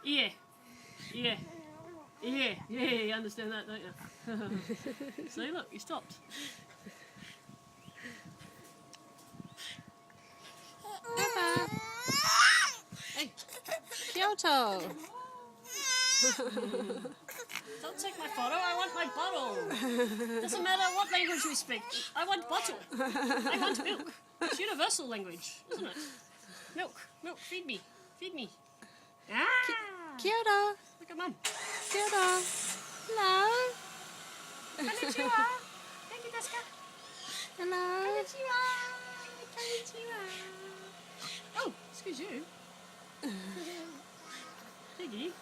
Yeah. Yeah. Yeah. Yeah, you understand that, don't you? See, look, you stopped. Papa. Hey, Kyoto. Don't take my photo, I want my bottle. Doesn't matter what language we speak. I want bottle. I want milk. It's universal language, isn't it? Milk, milk, feed me. Feed me. Ah! Kyoto. Look at Mum. Kyoto. Hello. Konnichiwa. Genki desu ka? Hello. Konnichiwa. Konnichiwa. Oh, excuse you. Piggy.